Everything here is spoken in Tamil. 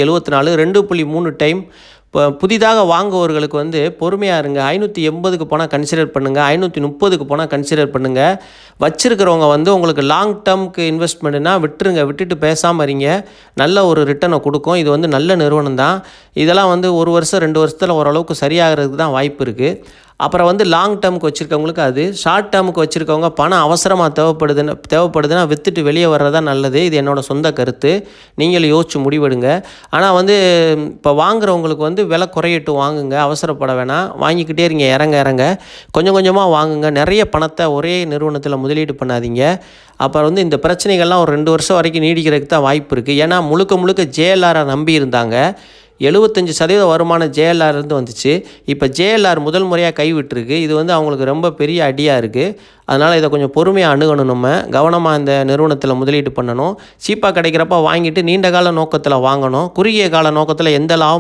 74 2.3 டைம். இப்போ புதிதாக வாங்குவவர்களுக்கு வந்து பொறுமையாக இருங்க. 580க்கு போனால் கன்சிடர் பண்ணுங்கள், 530க்கு போனால் கன்சிடர் பண்ணுங்கள். வச்சுருக்கிறவங்க வந்து உங்களுக்கு லாங் டேர்முக்கு இன்வெஸ்ட்மெண்ட்னா விட்டுருங்க, விட்டுட்டு பேசாமல் இருங்க. நல்ல ஒரு ரிட்டர்னை கொடுக்கும். இது வந்து நல்ல நிறுவனம் தான். இதெல்லாம் வந்து 1 வருஷம் 2 வருஷத்தில் ஓரளவுக்கு சரியாகிறதுக்கு தான் வாய்ப்பு இருக்குது. அப்புறம் வந்து லாங் டேர்முக்கு வச்சுருக்கவங்களுக்கு அது. ஷார்ட் டேர்முக்கு வச்சுருக்கவங்க பணம் அவசரமாக தேவைப்படுதுன்னா விற்றுட்டு வெளியே வர்றதா நல்லது. இது என்னோடய சொந்த கருத்து. நீங்களும் யோசிச்சு முடிவெடுங்க. ஆனால் வந்து இப்போ வாங்குறவங்களுக்கு வந்து விலை குறையட்டும் வாங்குங்க, அவசரப்பட வேணாம். வாங்கிக்கிட்டே இருங்க, இறங்க கொஞ்சம் கொஞ்சமாக வாங்குங்க. நிறைய பணத்தை ஒரே நிறுவனத்தில் முதலீடு பண்ணாதீங்க. அப்புறம் வந்து இந்த பிரச்சனைகள்லாம் ஒரு 2 வருஷம் வரைக்கும் நீடிக்கிறதுக்கு தான் வாய்ப்பு இருக்குது. ஏன்னா முழுக்க ஜேஎல்ஆரை நம்பி இருந்தாங்க. 75% வருமானம் ஜேஎல்ஆர் இருந்து வந்துச்சு. இப்போ ஜேஎல்ஆர் முதல் முறையாக கைவிட்டுருக்கு. இது வந்து அவங்களுக்கு ரொம்ப பெரிய அடியாக இருக்குது. அதனால் இதை கொஞ்சம் பொறுமையாக அணுகணும். நம்ம கவனமாக இந்த நிறுவனத்தில் முதலீடு பண்ணணும். சீப்பாக கிடைக்கிறப்ப வாங்கிட்டு நீண்ட கால நோக்கத்தில் வாங்கணும். குறுகிய கால நோக்கத்தில் எந்த லாபம்